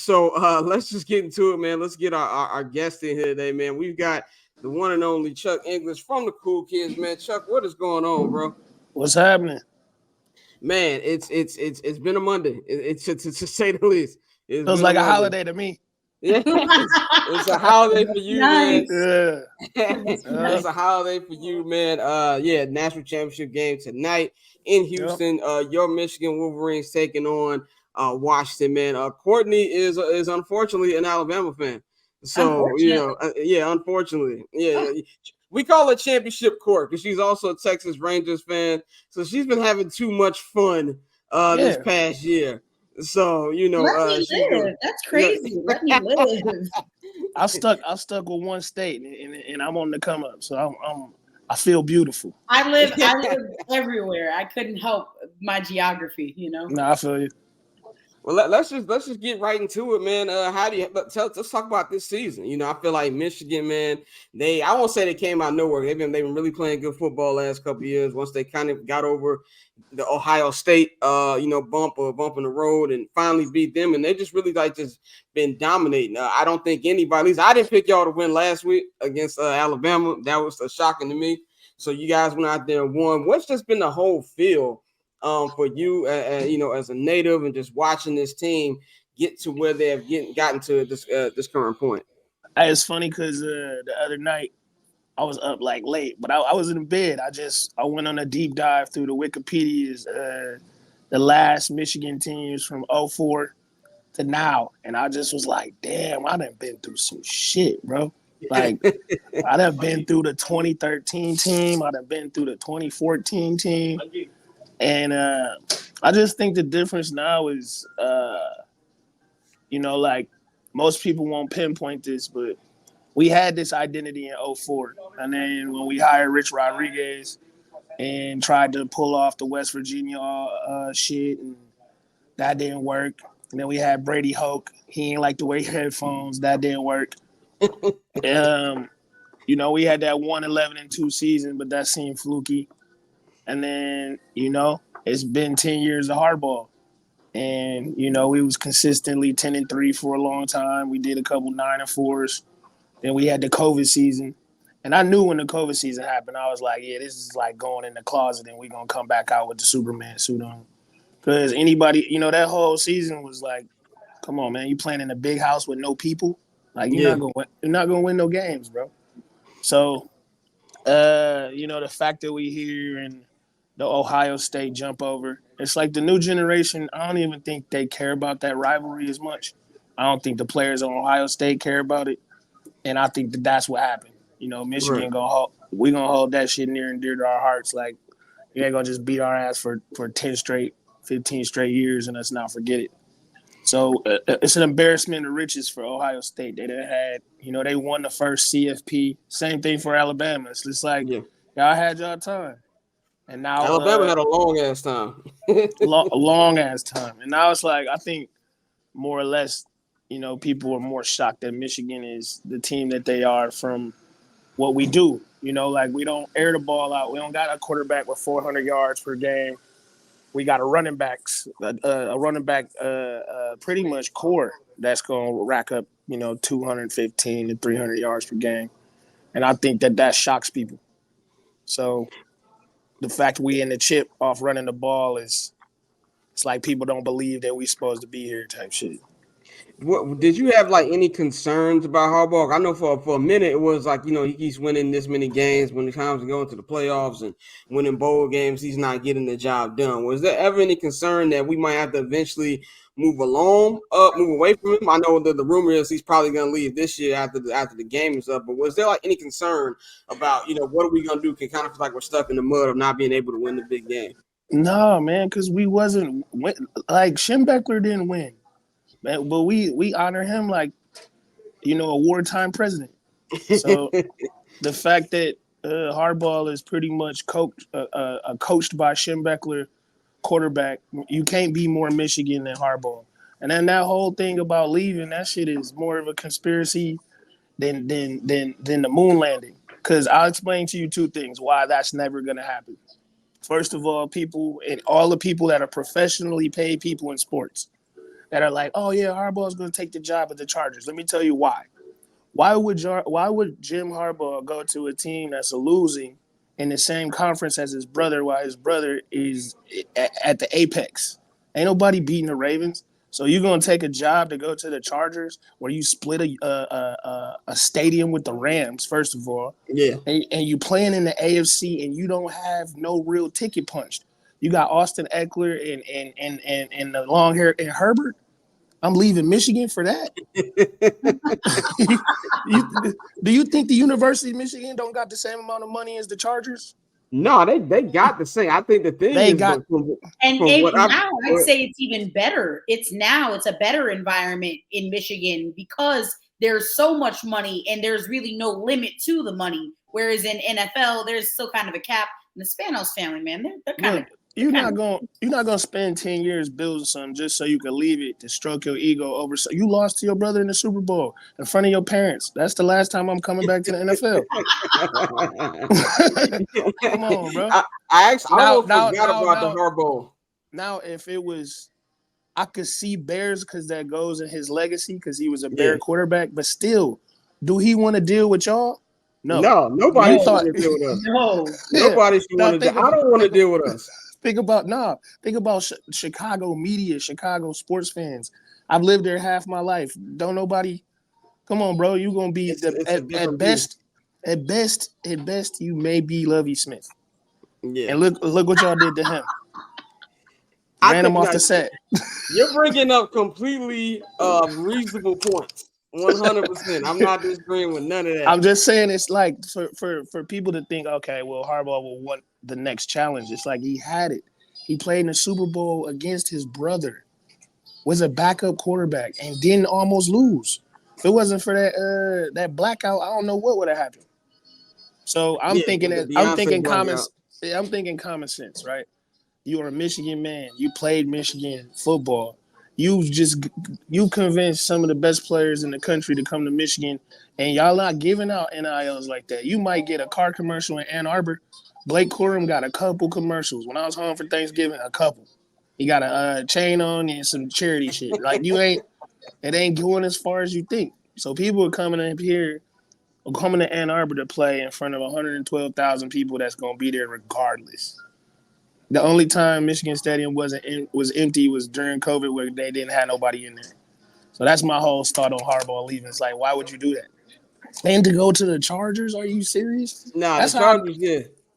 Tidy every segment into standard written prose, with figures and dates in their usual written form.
So let's just get into it, man. Let's get our guest in here today, man. We've got the one and only Chuck English from the Cool Kids, man. Chuck, what is going on, bro? What's happening? Man, it's been a Monday. It's to say the least. It's Feels been a like a Monday. holiday to me. Yeah, it's a holiday for you, Nice. man. Yeah. It's a holiday for you, man. Yeah, national championship game tonight in Houston. Your Michigan Wolverines taking on Washington, man. Courtney is unfortunately an Alabama fan. So yeah, unfortunately, yeah. We call her Championship Court because she's also a Texas Rangers fan. So she's been having too much fun this past year. So let me live. That's crazy. Let me live. I stuck with one state, and I'm on the come up. So I feel beautiful. I live everywhere. I couldn't help my geography, No, I feel you. Well, let's just get right into it, man. How do you let's talk about this season? I feel like Michigan, man. I won't say they came out of nowhere. They've been really playing good football last couple of years. Once they kind of got over the Ohio State, bump in the road and finally beat them, and they just really just been dominating. I don't think anybody, at least I didn't pick y'all to win last week against Alabama. That was shocking to me. So you guys went out there and won. What's just been the whole feel? For you, as a native and just watching this team get to where they have gotten to this current point. It's funny because the other night I was up late, but I was in bed. I went on a deep dive through the Wikipedias, the last Michigan teams from 2004 to now, and I just was like, damn, I done been through some shit, bro. I done been through the 2013 team. I done been through the 2014 team. And I just think the difference now is, most people won't pinpoint this, but we had this identity in 2004. And then when we hired Rich Rodriguez and tried to pull off the West Virginia shit, and that didn't work. And then we had Brady Hoke. He ain't like the way headphones. That didn't work. We had that 1-11-2 season, but that seemed fluky. And then, it's been 10 years of hardball. And, we was consistently 10-3 for a long time. We did a couple 9-4s. Then we had the COVID season. And I knew when the COVID season happened, I was like, yeah, this is like going in the closet and we're going to come back out with the Superman suit on. Because anybody, that whole season was like, come on, man, you playing in a big house with no people? Like, you're not going to win no games, bro. So, the fact that we here and the Ohio State jump over. It's like the new generation, I don't even think they care about that rivalry as much. I don't think the players on Ohio State care about it. And I think that's what happened. Michigan we're going to hold that shit near and dear to our hearts. Like, you ain't going to just beat our ass for 10 straight, 15 straight years and us not forget it. So it's an embarrassment of riches for Ohio State. They had, they won the first CFP. Same thing for Alabama. It's just like, y'all had y'all time. And now Alabama had a long ass time. long ass time. And now it's like, I think more or less, people are more shocked that Michigan is the team that they are from what we do. We don't air the ball out. We don't got a quarterback with 400 yards per game. We got a running back pretty much core that's going to rack up, 215 to 300 yards per game. And I think that shocks people. So the fact we in the chip off running the ball it's like people don't believe that we supposed to be here type shit. What did you have any concerns about Harbaugh? I know for a minute it was like, he keeps winning this many games when it comes to going to the playoffs and winning bowl games, he's not getting the job done. Was there ever any concern that we might have to eventually move away from him? I know that the rumor is he's probably going to leave this year after the game is up, but was there any concern about, what are we going to do? Can kind of feel like we're stuck in the mud of not being able to win the big game? No, man, because we wasn't Schembechler didn't win. But we honor him like, a wartime president. So the fact that Harbaugh is pretty much coached by Schembechler quarterback, you can't be more Michigan than Harbaugh. And then that whole thing about leaving, that shit is more of a conspiracy than the moon landing. Because I'll explain to you two things why that's never going to happen. First of all, all the people that are professionally paid people in sports, that are like, oh yeah, Harbaugh's going to take the job at the Chargers. Let me tell you why. Why would Jim Harbaugh go to a team that's losing in the same conference as his brother while his brother is at the apex? Ain't nobody beating the Ravens. So you're going to take a job to go to the Chargers where you split a stadium with the Rams, first of all. Yeah. And you playing in the AFC and you don't have no real ticket punched. You got Austin Eckler and the long hair and Herbert. I'm leaving Michigan for that. Do you think the University of Michigan don't got the same amount of money as the Chargers? No, they got the same. I think the thing They is, got- I'd say it's even better. It's a better environment in Michigan because there's so much money and there's really no limit to the money. Whereas in NFL, there's still kind of a cap. And the Spanos family, man, they're kind of. You're not gonna spend 10 years building something just so you can leave it to stroke your ego over. So you lost to your brother in the Super Bowl in front of your parents. That's the last time I'm coming back to the NFL. Come on, bro. I almost forgot about the Harbaugh. Now, if it was, I could see Bears because that goes in his legacy because he was a Bear quarterback. But still, do he want to deal with y'all? No, nobody should want to deal with us. Nobody should want to. I don't want to deal with us. Think about Chicago media, Chicago sports fans. I've lived there half my life. Don't nobody. Come on, bro. You gonna be at best. You may be Lovie Smith. Yeah. And look what y'all did to him. Ran him off the set. You're bringing up completely reasonable points. 100%. I'm not disagreeing with none of that. I'm just saying it's like for people to think, okay, well, Harbaugh will want the next challenge. It's like he had it. He played in the Super Bowl against his brother, was a backup quarterback, and didn't almost lose. If it wasn't for that blackout, I don't know what would have happened. So I'm thinking common sense, right? You are a Michigan man. You played Michigan football. You convinced some of the best players in the country to come to Michigan, and y'all not giving out NILs like that. You might get a car commercial in Ann Arbor. Blake Corum got a couple commercials. When I was home for Thanksgiving, a couple. He got a chain on and some charity shit. Like it ain't going as far as you think. So people are coming in here, coming to Ann Arbor to play in front of 112,000 people that's gonna be there regardless. The only time Michigan Stadium was empty was during COVID, where they didn't have nobody in there. So that's my whole thought on Harbaugh leaving. It's like, why would you do that? And to go to the Chargers? Are you serious? Nah, the Chargers,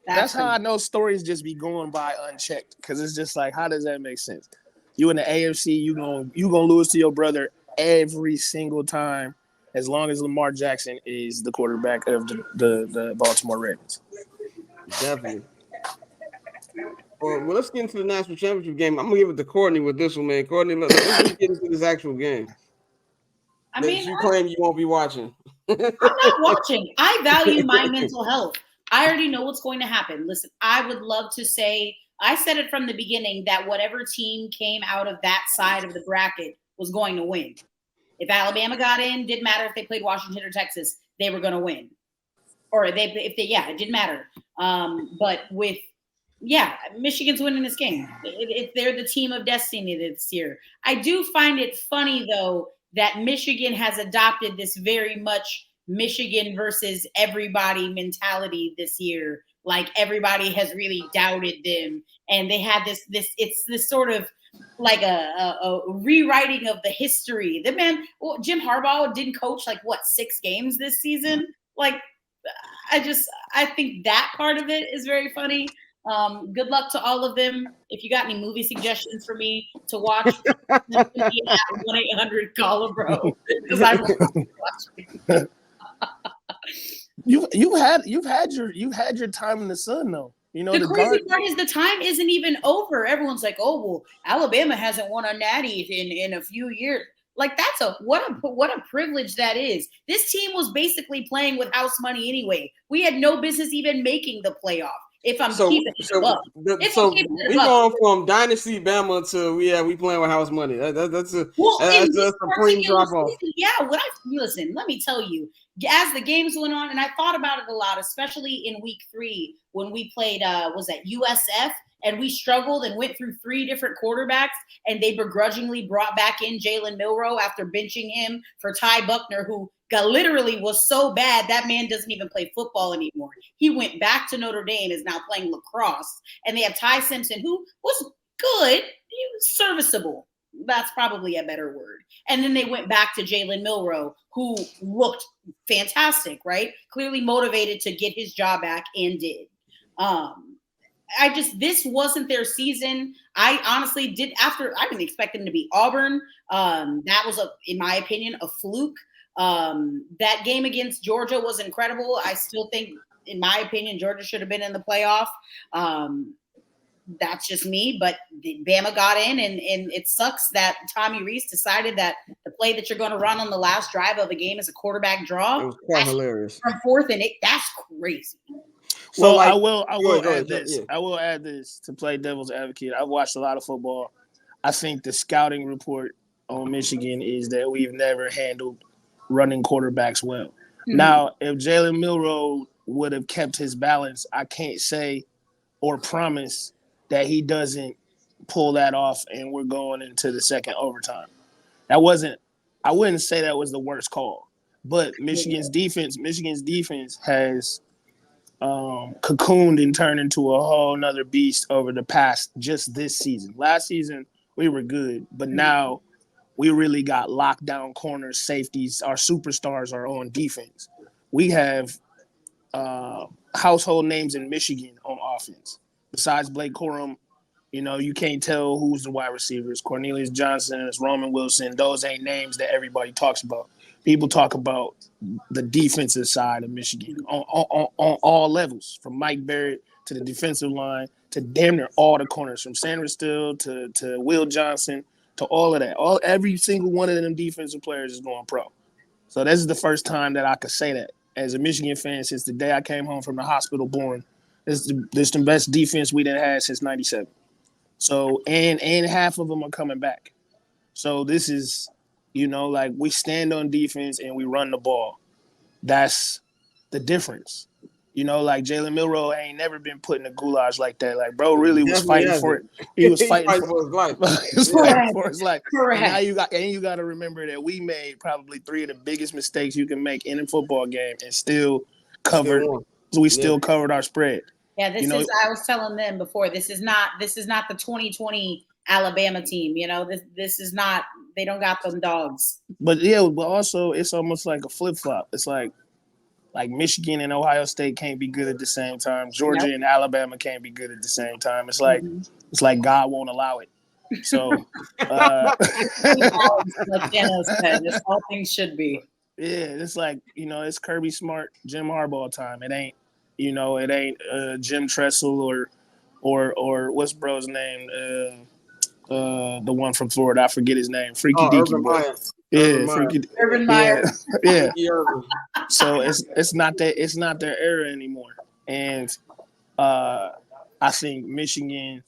That's how I know stories just be going by unchecked, because it's just like, how does that make sense? You in the AFC, you gonna lose to your brother every single time, as long as Lamar Jackson is the quarterback of the Baltimore Ravens. Definitely. Well, let's get into the national championship game. I'm gonna give it to Courtney with this one, man. Courtney, let's get into this actual game. You claim you won't be watching. I'm not watching. I value my mental health. I already know what's going to happen. Listen, I would love to say, I said it from the beginning that whatever team came out of that side of the bracket was going to win. If Alabama got in, didn't matter if they played Washington or Texas, they were going to win. Or it didn't matter. But Michigan's winning this game. They're the team of destiny this year. I do find it funny, though, that Michigan has adopted this very much Michigan versus everybody mentality this year. Like everybody has really doubted them, and they had this sort of like a rewriting of the history. Jim Harbaugh didn't coach 6 games this season. I think that part of it is very funny. Good luck to all of them. If you got any movie suggestions for me to watch, 1-800-CALL-A-BRO, because I will watch. You've had your time in the sun, though. You know, the crazy part is the time isn't even over. Everyone's like, "Oh, well, Alabama hasn't won a natty in a few years." Like what a privilege that is. This team was basically playing with house money anyway. We had no business even making the playoff. If I'm keeping it up. We going from dynasty Bama to we playing with house money. That's a supreme drop off. Yeah, listen, let me tell you, as the games went on, and I thought about it a lot, especially in week 3 when we played was that USF and we struggled and went through 3 different quarterbacks, and they begrudgingly brought back in Jalen Milroe after benching him for Ty Buckner, who literally was so bad that man doesn't even play football anymore. He went back to Notre Dame, is now playing lacrosse, and they have Ty Simpson, who was good. He was serviceable. That's probably a better word. And then they went back to Jalen Milroe, who looked fantastic, right? Clearly motivated to get his job back and did. This wasn't their season. I honestly I didn't expect them to be Auburn. That was, in my opinion, a fluke. That game against Georgia was incredible. I still think, in my opinion, Georgia should have been in the playoff. That's just me, but Bama got in, and it sucks that Tommy Rees decided that the play that you're going to run on the last drive of a game is a quarterback draw. It was quite hilarious. From 4th and 8, that's crazy. So like, I will add this. Yeah. I will add this to play devil's advocate. I've watched a lot of football. I think the scouting report on Michigan is that we've never handled running quarterbacks well. Mm-hmm. Now, if Jalen Milroe would have kept his balance, I can't say or promise that he doesn't pull that off and we're going into the second overtime. I wouldn't say that was the worst call. But Michigan's defense has cocooned and turned into a whole nother beast over the past, just this season. Last season, we were good, but now we really got lockdown corners, safeties. Our superstars are on defense. We have household names in Michigan on offense. Besides Blake Corum, you can't tell who's the wide receivers. Cornelius Johnson, Roman Wilson. Those ain't names that everybody talks about. People talk about the defensive side of Michigan on all levels, from Mike Barrett to the defensive line to damn near all the corners, from Sandra Still to Will Johnson to all of that. Every single one of them defensive players is going pro. So this is the first time that I could say that as a Michigan fan since the day I came home from the hospital born. This is the best defense we done had since '97. So and half of them are coming back. So this is, like, we stand on defense and we run the ball. That's the difference. Like Jalen Milroe ain't never been put in a goulash like that. Like, bro really was fighting for it. He was fighting for his life. He was fighting for his life. Correct. Now you got to remember that we made probably 3 of the biggest mistakes you can make in a football game and still covered. So we still covered our spread. Yeah, I was telling them before, this is not the 2020 Alabama team. This is not, they don't got them dogs. But also it's almost like a flip-flop. It's like Michigan and Ohio State can't be good at the same time. Georgia and Alabama can't be good at the same time. It's like it's like God won't allow it. So like Dennis said, this all things should be. Yeah, it's like, it's Kirby Smart, Jim Harbaugh time. It ain't Jim Tressel or what's bro's name? The one from Florida. I forget his name. Freaky Deaky boy. Urban Meyer. Yeah. So it's not their era anymore. And I think Michigan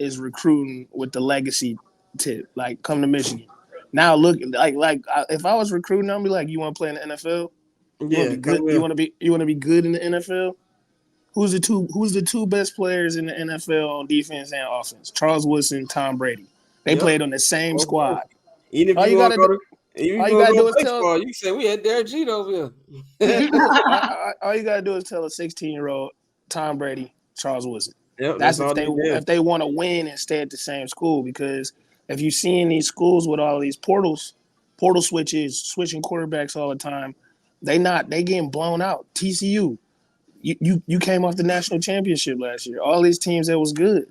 is recruiting with the legacy tip. Like, come to Michigan. Now look, like if I was recruiting, I'd be like, you want to play in the NFL? You want to be good in the NFL? Who's the two best players in the NFL on defense and offense? Charles Woodson, Tom Brady. They played on the same squad. Even if all you gotta do is tell. You say we had Derek Jeter over here. All you gotta do is tell a 16-year-old Tom Brady, Charles Woodson. Yep, that's if they want to win and stay at the same school. Because if you see in these schools with all these portal switches, switching quarterbacks all the time, they getting blown out. TCU, you came off the national championship last year. All these teams that was good.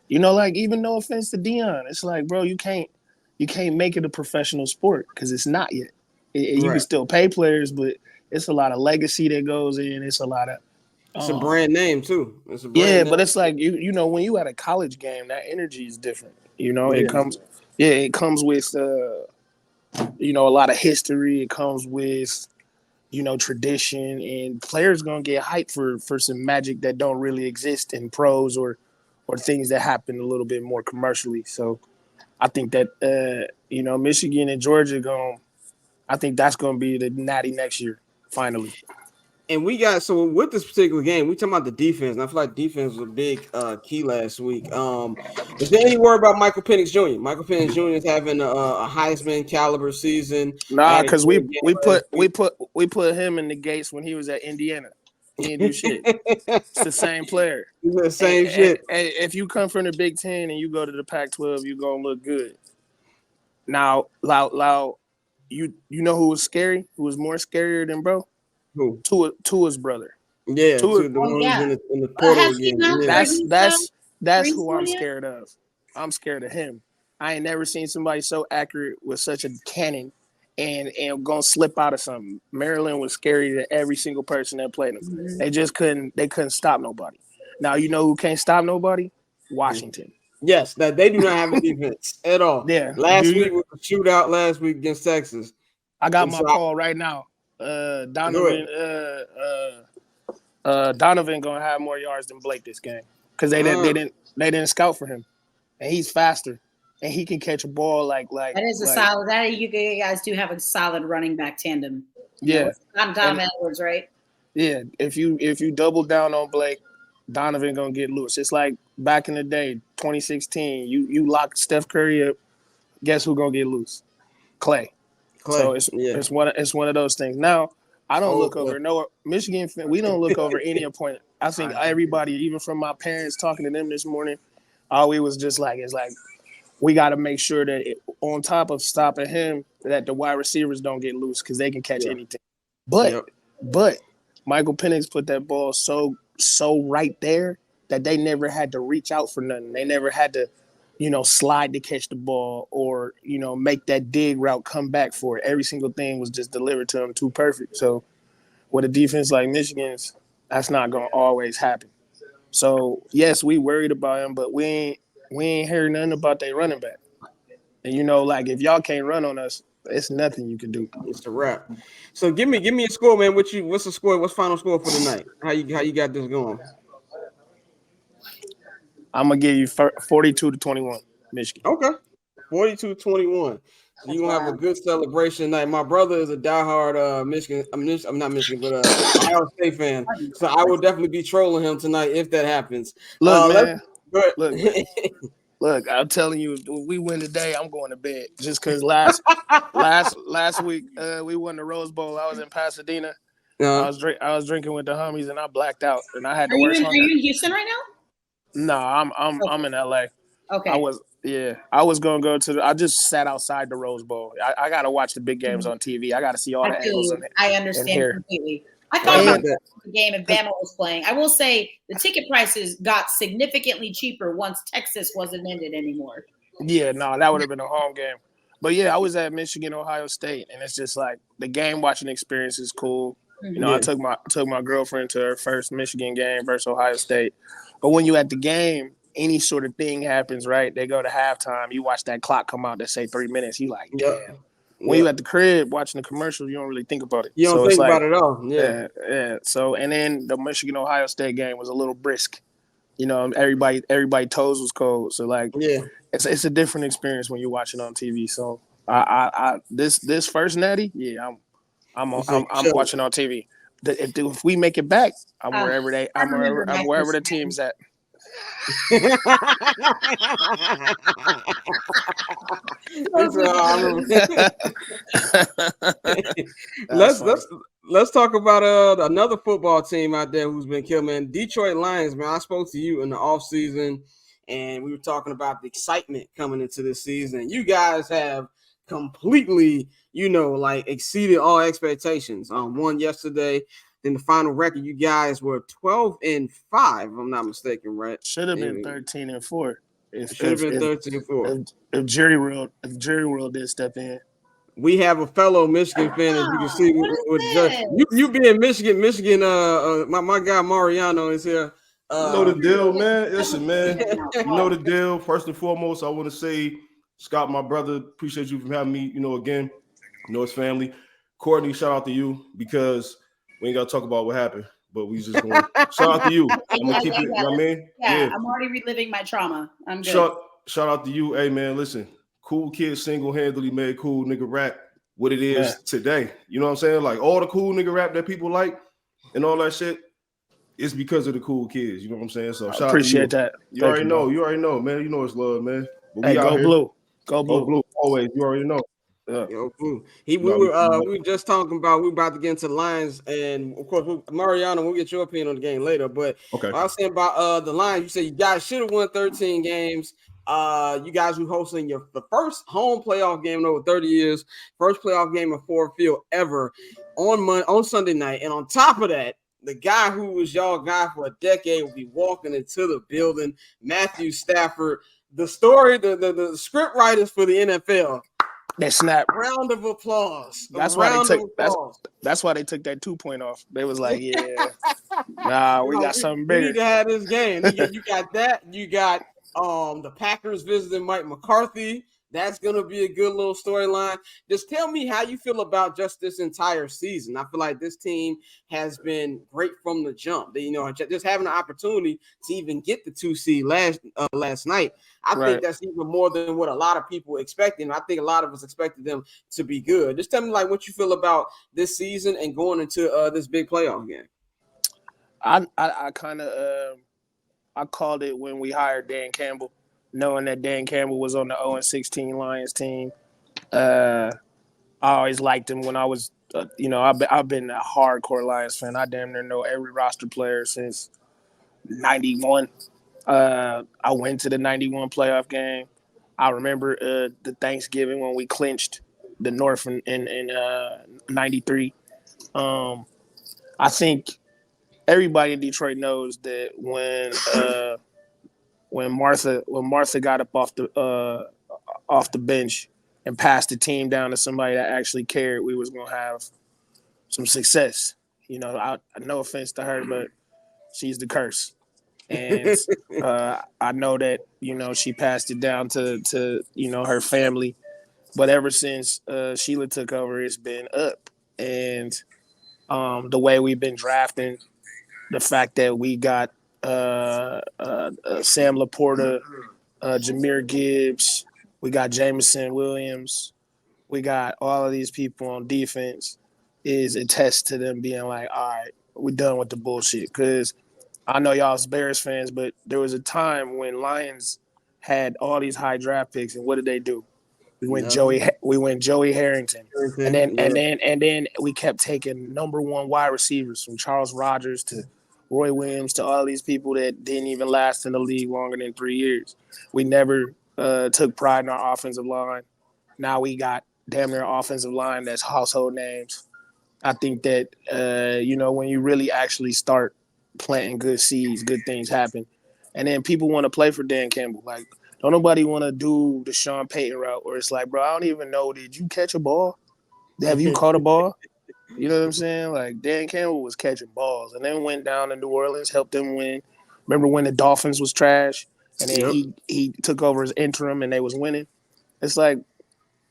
Even no offense to Dion, it's like, bro, you can't make it a professional sport because it's not yet. You can still pay players, but it's a lot of legacy that goes in. It's a lot of it's a brand name too. It's a brand name. But it's like when you at a college game, that energy is different. It comes with a lot of history. It comes with tradition, and players gonna get hyped for some magic that don't really exist in pros or things that happen a little bit more commercially. So I think that Michigan and Georgia I think that's gonna be the natty next year finally. And we got so with this particular game, we talking about the defense. And I feel like defense was a big key last week. Is there any word about Michael Penix Jr.? Michael Penix Jr. is having a Heisman caliber season. Nah, because we put him in the gates when he was at Indiana. He didn't do shit. It's the same player. The same shit. And if you come from the Big Ten and you go to the Pac-12, you're gonna look good. Now, Lau, you know who was scary? Who was more scarier than bro? Who? Tua's brother. Yeah, the one in the portal again. Yeah. That's who I'm scared of. I'm scared of him. I ain't never seen somebody so accurate with such a cannon and gonna slip out of something. Maryland was scary to every single person that played them. Mm-hmm. They couldn't stop nobody. Now you know who can't stop nobody? Washington. Yes, that they do not have a defense at all. Yeah. Last week was a shootout last week against Texas. I got my call right now. Donovan gonna have more yards than Blake this game because they didn't scout for him, and he's faster and he can catch a ball like that is a solid. That you guys do have a solid running back tandem. Yeah, Dom Edwards, right? Yeah, if you double down on Blake, Donovan gonna get loose. It's like back in the day, 2016. You lock Steph Curry up. Guess who gonna get loose? Clay. So it's one of those things. Now I don't look over Michigan. We don't look over any opponent. I think everybody, even from my parents talking to them this morning, all was just like it's like we got to make sure that on top of stopping him, that the wide receivers don't get loose because they can catch anything. But Michael Penix put that ball so right there that they never had to reach out for nothing. They never had to, slide to catch the ball or, make that dig route come back for it. Every single thing was just delivered to them too perfect. So with a defense like Michigan's, that's not going to always happen. So, yes, we worried about him, but we ain't heard nothing about their running back. And, if y'all can't run on us, it's nothing you can do. It's a wrap. So give me a score, man. What's the score? What's final score for the night? How you got this going? I'm gonna give you 42-21, Michigan. Okay, 42-21. So you gonna have a good celebration tonight. My brother is a diehard Michigan. I'm not Michigan, but Ohio State fan. So I will definitely be trolling him tonight if that happens. Look, man. Look, I'm telling you, if we win today, I'm going to bed. Just because last week we won the Rose Bowl. I was in Pasadena. I was drinking with the homies and I blacked out and I had to work. Are you in Houston right now? No, I'm in LA. Okay. I was gonna go I just sat outside the Rose Bowl. I gotta watch the big games on TV. I gotta see all the angles in it. I understand completely. I thought about the game if Bama was playing. I will say the ticket prices got significantly cheaper once Texas wasn't in it anymore. Yeah, no, that would have been a home game. But yeah, I was at Michigan, Ohio State, and it's just like the game watching experience is cool. Mm-hmm. I took my girlfriend to her first Michigan game versus Ohio State. But when you at the game, any sort of thing happens, right? They go to halftime. You watch that clock come out that say 3 minutes. You like, damn. When you at the crib watching the commercial, you don't really think about it. You don't think about it at all. Yeah. So and then the Michigan Ohio State game was a little brisk. Everybody toes was cold. So it's a different experience when you're watching on TV. So I this first natty, I'm watching on TV. If we make it back, I'm wherever the team's at. Let's talk about another football team out there who's been killed, man. Detroit Lions, man. I spoke to you in the offseason, and we were talking about the excitement coming into this season. You guys have completely, exceeded all expectations. Won yesterday. Then the final record, you guys were 12-5, if I'm not mistaken, right? Should have been 13-4. Should have been 13-4. If Jerry World did step in. We have a fellow Michigan fan, as you can see. You being Michigan. My guy Mariano is here. You know the deal, man. Listen, man. You know the deal. First and foremost, I want to say, Scott, my brother, appreciate you for having me. Again, his family. Courtney, shout out to you because we ain't got to talk about what happened, but we just going to shout out to you. I'm going to keep it, you know what I mean? Yeah, I'm already reliving my trauma. I'm good. Shout out to you. Hey, man, listen, cool kid single-handedly made cool nigga rap what it is today. You know what I'm saying? Like all the cool nigga rap that people like, and all that shit, it's because of the cool kids. You know what I'm saying? So I shout appreciate out to you. that. You already know. You already know, man. You know it's love, man. But we Hey, out go here. blue. Go Go blue. blue. Always. You already know. Yeah. Yo, cool. We No, were just talking about we about to get into the Lions, and of course, Mariano, we'll get your opinion on the game later. But okay. I was saying about the Lions, you said you guys should have won 13 games. You guys were hosting the first home playoff game in over 30 years, first playoff game in Ford Field ever on Sunday night, and on top of that, the guy who was y'all guy for a decade will be walking into the building, Matthew Stafford. The story, the script writers for the NFL. That snap. Round of applause. That's why they took that's why they took that 2-point off. They was like, yeah, nah, we got something bigger. We need to have this game. You got that. You got the Packers visiting Mike McCarthy. That's gonna be a good little storyline. Just tell me how you feel about just this entire season. I feel like this team has been great from the jump. They, just having the opportunity to even get the 2 seed last night. I think that's even more than what a lot of people expected. I think a lot of us expected them to be good. Just tell me what you feel about this season and going into this big playoff game. I kind of I called it when we hired Dan Campbell, knowing that Dan Campbell was on the 0-16 Lions team. I always liked him when I was, I've been a hardcore Lions fan. I damn near know every roster player since 91. I went to the 91 playoff game. I remember the Thanksgiving when we clinched the North in 93. I think everybody in Detroit knows that when Martha got up off the bench and passed the team down to somebody that actually cared, we was gonna have some success. No offense to her, but she's the curse. And I know that she passed it down to her family, but ever since Sheila took over, it's been up. And the way we've been drafting, the fact that we got Sam Laporta, Jahmyr Gibbs, we got Jameson Williams, we got all of these people on defense is a test to them being like, all right, we're done with the bullshit. Because I know y'all's Bears fans, but there was a time when Lions had all these high draft picks, and what did they do? We went Joey Harrington, and then we kept taking number one wide receivers from Charles Rogers to Roy Williams to all these people that didn't even last in the league longer than 3 years. We never took pride in our offensive line. Now we got damn near offensive line that's household names. I think that when you really actually start planting good seeds, good things happen. And then people want to play for Dan Campbell. Like, don't nobody want to do the Sean Payton route where it's like, bro, I don't even know, did you catch a ball? Have you caught a ball? You know what I'm saying? Like, Dan Campbell was catching balls and then went down to New Orleans, helped them win. Remember when the Dolphins was trash and then he took over as interim and they was winning? It's like,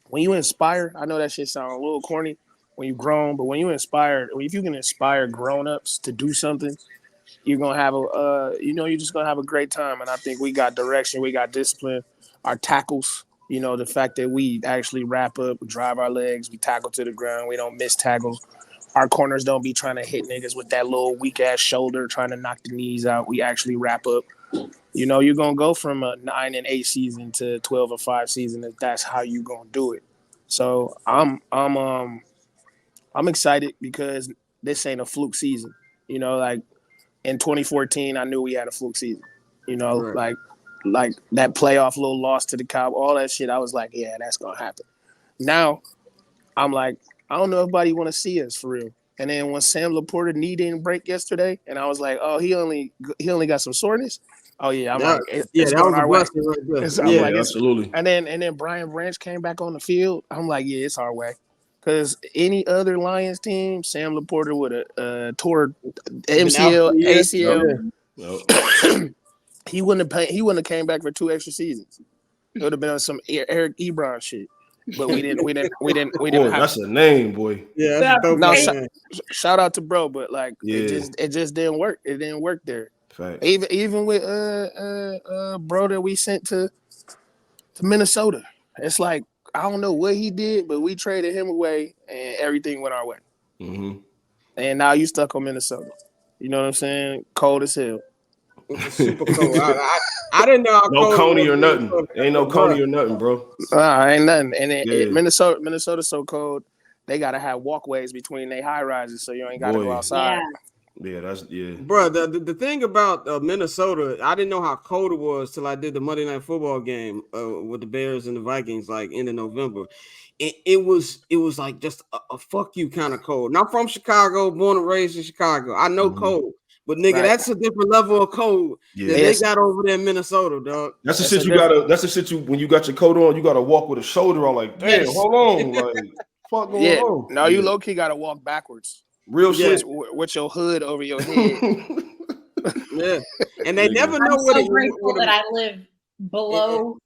when you inspire, I know that shit sounds a little corny when you grown, but when you inspire, if you can inspire grown-ups to do something, you're gonna have you're just gonna have a great time. And I think we got direction, we got discipline, our tackles, the fact that we actually wrap up, drive our legs, we tackle to the ground, we don't miss tackles. Our corners don't be trying to hit niggas with that little weak ass shoulder, trying to knock the knees out. We actually wrap up. You're gonna go from a 9-8 season to 12-5 season if that's how you gonna do it. So I'm excited because this ain't a fluke season. Like in 2014, I knew we had a fluke season. Right. Like that playoff little loss to the Cowboys, all that shit. I was like, yeah, that's gonna happen. Now I'm like, I don't know if anybody want to see us for real. And then when Sam Laporta knee didn't break yesterday, and I was like, oh, he only got some soreness. Oh yeah, it's going our way. Right, absolutely. And then Brian Branch came back on the field. I'm like, yeah, it's our way. Because any other Lions team, Sam Laporta would have tore MCL, ACL. Yep. He wouldn't have came back for 2 extra seasons. It would have been on some Eric Ebron shit. But we didn't. Boy, that's a name, boy. Yeah. No, shout out to bro, but like it just didn't work. It didn't work there. Fact. Even with bro that we sent to Minnesota, it's like I don't know what he did, but we traded him away and everything went our way. Mm-hmm. and now you stuck on Minnesota. You know what I'm saying? Cold as hell. It's super cold. I didn't know how No cold Coney it or was. nothing. Ain't no Coney or nothing, bro. Ain't nothing. And Yeah. Minnesota's so cold. They gotta have walkways between their high rises, so you ain't gotta go outside. Yeah. Bro, the thing about Minnesota, I didn't know how cold it was till I did the Monday Night Football game with the Bears and the Vikings, like end of November. It was like just a fuck you kind of cold. Not from Chicago, born and raised in Chicago. I know cold, but nigga, that's a different level of cold that they got over there in Minnesota, dog. That's the shit you gotta. That's the shit you when you got your coat on, you gotta walk with a shoulder on. Like, damn, hold on, like, fuck going on? No, you low key gotta walk backwards. Real shit with your hood over your head. Yeah, and they never know what I'm so grateful that I live below.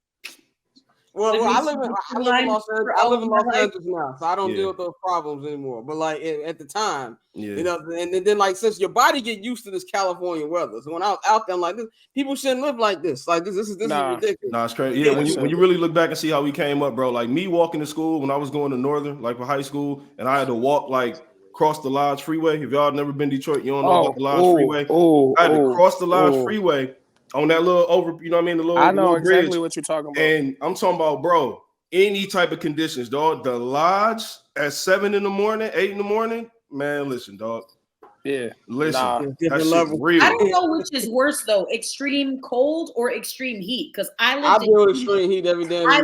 Well, I live in Los Angeles. I live in Los Angeles now, so I don't deal with those problems anymore. But like at the time, you know, and then like since your body get used to this California weather, so when I was out there, I'm like, this, people shouldn't live like this. Like this is ridiculous. Nah, it's crazy. Yeah, when you really look back and see how we came up, bro. Like me walking to school when I was going to Northern, like for high school, and I had to walk like cross the Lodge Freeway. If y'all never been to Detroit, you don't know about the Lodge Freeway. I had to cross the Lodge Freeway on that little you know what I mean? The little, I know little exactly bridge. what you're talking about. And I'm talking about, bro, any type of conditions, dog. The Lodge at 7 in the morning, 8 in the morning, man, listen, dog. Yeah. Listen, that's real. I don't know which is worse though, extreme cold or extreme heat. Because I deal with extreme heat every day. I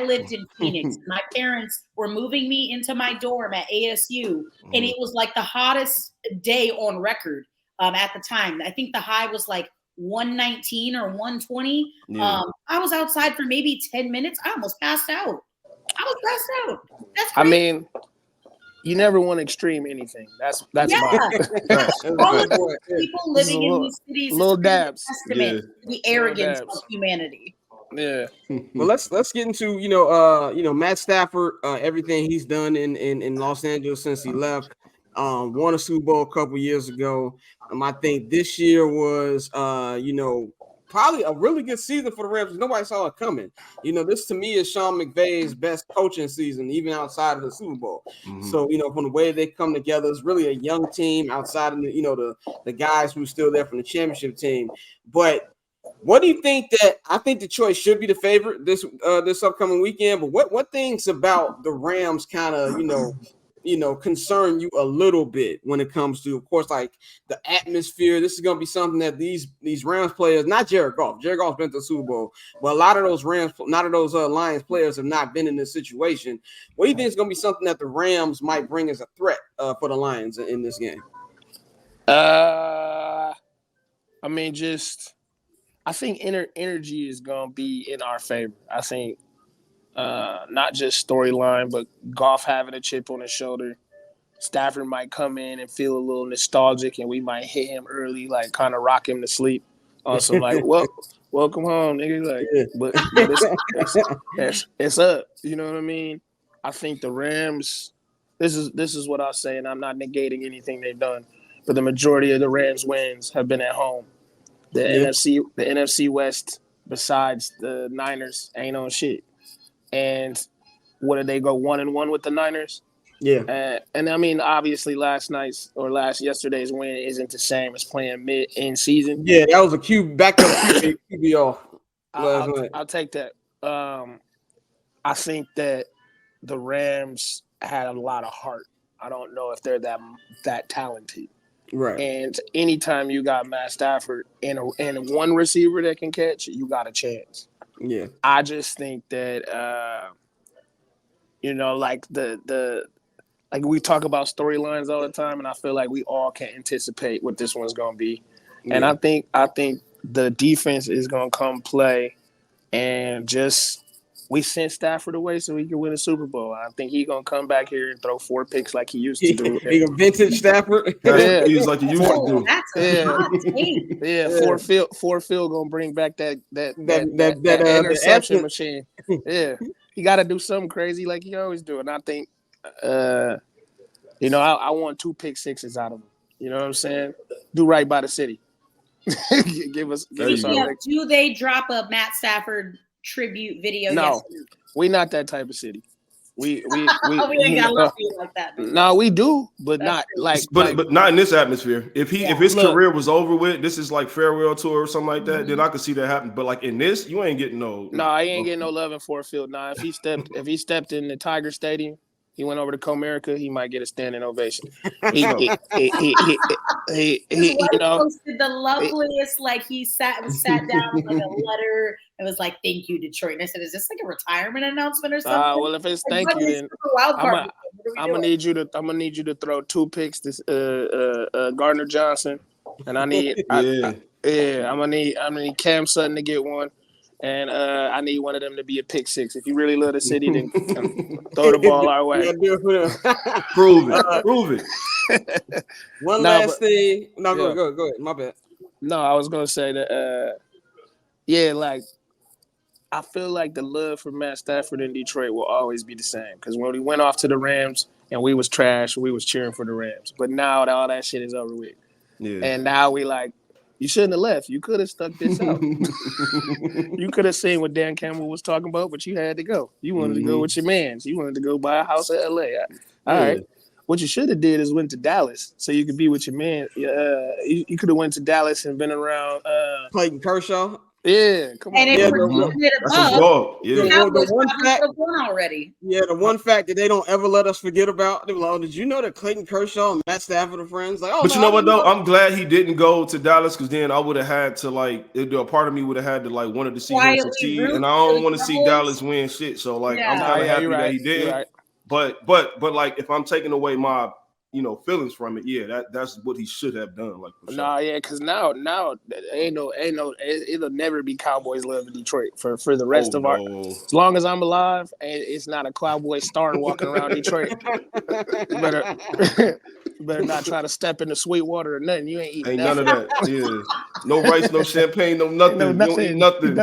lived in Phoenix. My parents were moving me into my dorm at ASU, and it was like the hottest day on record at the time. I think the high was like 119 or 120. I was outside for maybe 10 minutes. I almost passed out. That's crazy. I mean, you never want extreme anything. That's all of the people living in these cities. Little dabs. Testament to the arrogance of humanity. Yeah. Well, let's get into Matt Stafford, everything he's done in Los Angeles since he left. Won a Super Bowl a couple years ago. I think this year was probably a really good season for the Rams. Nobody saw it coming. This to me is Sean McVay's best coaching season, even outside of the Super Bowl. So, from the way they come together, it's really a young team outside of the guys who are still there from the championship team. But what do you think I think Detroit should be the favorite this upcoming weekend? But what things about the Rams kind of, concern you a little bit when it comes to, of course, like the atmosphere? This is going to be something that these Rams players, not Jared Goff. Jared Goff's been to the Super Bowl, but a lot of those Lions players have not been in this situation. What do you think is going to be something that the Rams might bring as a threat for the Lions in this game? I think energy is going to be in our favor. I think not just storyline, but Goff having a chip on his shoulder. Stafford might come in and feel a little nostalgic, and we might hit him early, like kind of rock him to sleep on some like, welcome home, nigga. But it's up. You know what I mean? I think the Rams. This is what I'll say, and I'm not negating anything they've done, but the majority of the Rams wins have been at home. The NFC West, besides the Niners, ain't on shit. And what did they go 1-1 with the Niners? Yeah. And I mean, obviously, yesterday's win isn't the same as playing mid-in season. Yeah, that was a backup QB off. I'll take that. I think that the Rams had a lot of heart. I don't know if they're that talented. Right. And anytime you got Matt Stafford and one receiver that can catch, you got a chance. Yeah. I just think that like we talk about storylines all the time, and I feel like we all can anticipate what this one's gonna be. Yeah. And I think the defense is gonna come play, and just we sent Stafford away so he can win a Super Bowl. I think he's gonna come back here and throw 4 picks like he used to do. He a vintage Stafford. He's like he used to do. Yeah. Ford Field gonna bring back that interception machine. Yeah, he got to do something crazy like he always do. And I think, I want 2 pick sixes out of him. You know what I'm saying? Do right by the city. Give us. Do they drop a Matt Stafford tribute video? No, we're not that type of city. We ain't got love for you like that. No, we do, but That's not true. like. But not in this atmosphere. If his Look. career was over with, this is like farewell tour or something like that, then I could see that happen. But like in this, you ain't getting no. No, I ain't getting no love in Ford Field. Nah, if he stepped in the Tiger Stadium, he went over to Comerica, he might get a standing ovation. He His wife posted the loveliest, like he sat down with like a letter. It was like, "Thank you, Detroit." And I said, "Is this like a retirement announcement or something?" Well, if it's thank you, then I'm gonna need you to throw 2 picks to Gardner Johnson, and I need I'm gonna need Cam Sutton to get one, and I need one of them to be a pick 6. If you really love the city, then throw the ball our way. Prove it. One last thing. No, go ahead. My bad. No, I was gonna say that. Like I feel like the love for Matt Stafford in Detroit will always be the same. Because when we went off to the Rams and we was trash, we was cheering for the Rams. But now that all that shit is over with, and now we like, you shouldn't have left. You could have stuck this out. You could have seen what Dan Campbell was talking about, but you had to go. You wanted to go with your mans. You wanted to go buy a house in LA. All right. What you should have did is went to Dallas so you could be with your man. You could have went to Dallas and been around Clayton Kershaw. Yeah, come on. And if we're keeping it above, the one fact already. Yeah, the one fact that they don't ever let us forget about. They were like, "Oh, did you know that Clayton Kershaw and Matt Stafford are friends?" Like, but you know what though? I'm glad he didn't go to Dallas because then I would have had to a part of me would have had to like wanted to see him succeed, and I don't want to see Dallas win shit. So like, I'm kind of happy that he did. Right. But like, if I'm taking away my feelings from it, that's what he should have done. Like, for sure. Because now it'll never be Cowboys love in Detroit for the rest of our. As long as I'm alive, it's not a Cowboy star walking around Detroit. You better not try to step into Sweetwater or nothing. You ain't eating. Ain't none of that. Yeah, no rice, no champagne, no nothing. You don't eat nothing.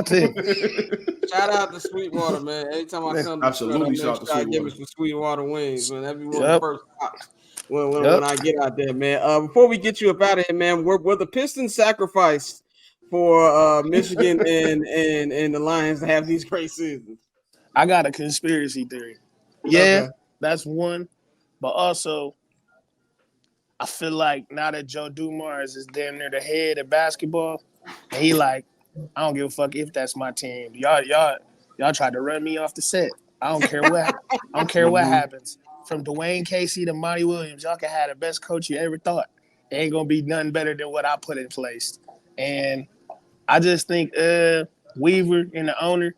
Shout out to Sweetwater, man. Every time I come, absolutely shout out to Sweetwater. Give me some Sweetwater wings, man. That'd be one of the first stops. When I get out there, man. Before we get you up out of here, man, were the Pistons sacrificed for Michigan and the Lions to have these great seasons? I got a conspiracy theory. Yeah, that's one. But also, I feel like now that Joe Dumars is damn near the head of basketball, and he like, I don't give a fuck if that's my team. Y'all tried to run me off the set. I don't care what happens. From Dwayne Casey to Monty Williams, y'all can have the best coach you ever thought. It ain't gonna be nothing better than what I put in place. And I just think Weaver and the owner,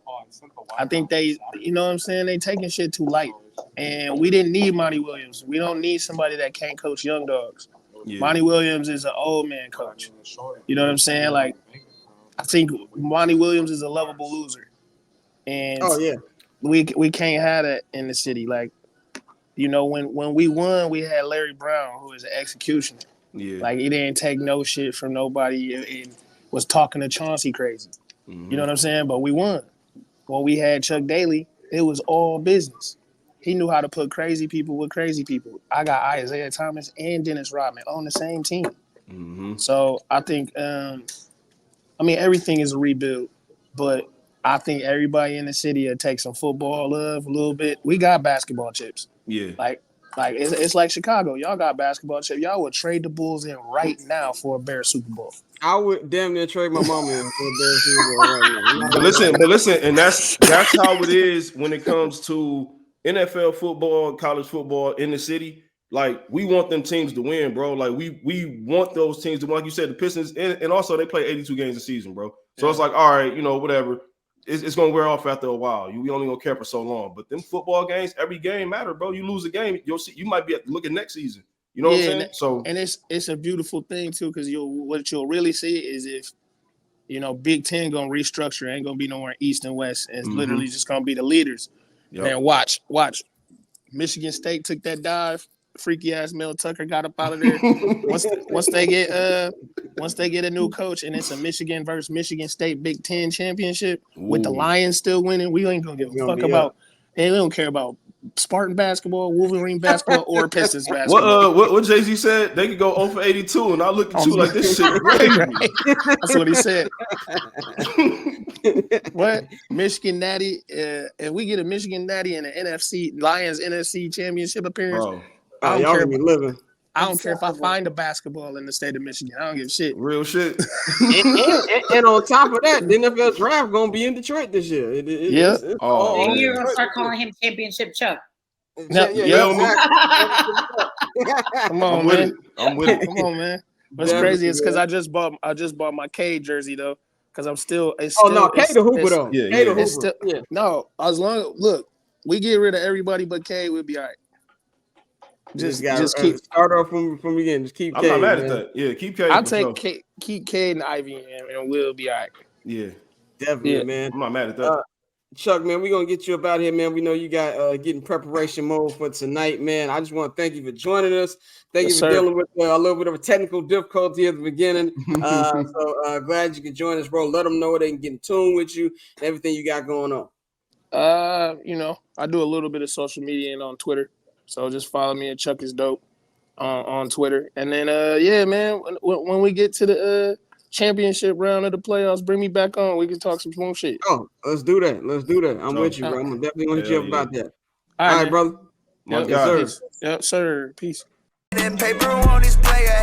I think they, you know what I'm saying, they taking shit too light. And we didn't need Monty Williams. We don't need somebody that can't coach young dogs. Yeah. Monty Williams is an old man coach. You know what I'm saying? Like, I think Monty Williams is a lovable loser. And we can't have that in the city. Like, when we won, we had Larry Brown, who is an executioner. Yeah. Like, he didn't take no shit from nobody and was talking to Chauncey crazy. Mm-hmm. You know what I'm saying? But we won. When we had Chuck Daly, it was all business. He knew how to put crazy people with crazy people. I got Isaiah Thomas and Dennis Rodman on the same team. Mm-hmm. So I think, everything is a rebuild, but I think everybody in the city will take some football love a little bit. We got basketball chips. Yeah. Like it's like Chicago. Y'all got basketball chips. Y'all would trade the Bulls in right now for a Bears Super Bowl. I would damn near trade my mama in for a Bears Super Bowl right now. But listen, and that's how it is when it comes to NFL football, college football in the city. Like, we want them teams to win, bro. Like, we want those teams to win. Like you said, the Pistons, and also they play 82 games a season, bro. So it's like, all right, whatever. It's going to wear off after a while. We only going to care for so long. But them football games, every game matter, bro. You lose a game, you'll see. You might be looking next season. You know what I'm saying? So, and it's a beautiful thing too, because what you'll really see is if Big Ten going to restructure, ain't going to be nowhere East and West, and it's literally just going to be the leaders. Yep. And watch. Michigan State took that dive. Freaky ass Mel Tucker got up out of there. Once they get a new coach and it's a Michigan versus Michigan State Big Ten championship with the Lions still winning, we ain't gonna give a fuck about. And we don't care about Spartan basketball, Wolverine basketball, or Pistons basketball. What Jay-Z said? They could go 0 for 82, and I look at you like this shit crazy. That's what he said. What? Michigan Natty, if we get a Michigan Natty and an Lions NFC championship appearance, Bro. I don't y'all care. gonna be living. I don't care if I find a basketball in the state of Michigan. I don't give a shit. Real shit. and on top of that, the NFL draft gonna be in Detroit this year. Yeah. And you're gonna start calling him Championship Chuck. Yeah. Come on, man. I'm with it. Come on, man. What's crazy is because I just bought my K jersey though, because I'm still. K the Hooper though. Yeah, K the Hooper. Still, no, as long look, we get rid of everybody but K, we'll be all right. Just keep start off from beginning. Just keep. I'm K, not mad man. at that. Yeah, keep K. I'll take K, keep K and Ivy, and we'll be all right. Yeah, definitely, man. I'm not mad at that. Chuck, man, we're gonna get you up out here, man. We know you got getting preparation mode for tonight, man. I just want to thank you for joining us. Thank you for dealing with a little bit of a technical difficulty at the beginning. So glad you could join us, bro. Let them know they can get in tune with you and everything you got going on. I do a little bit of social media and on Twitter. So just follow me at Chuck is Dope on Twitter. And then, man, when we get to the championship round of the playoffs, bring me back on. We can talk some more shit. Oh, let's do that. I'm with you, bro. I'm definitely going to hit you up about that. All right, brother. Yes, sir. Peace. Paper on this player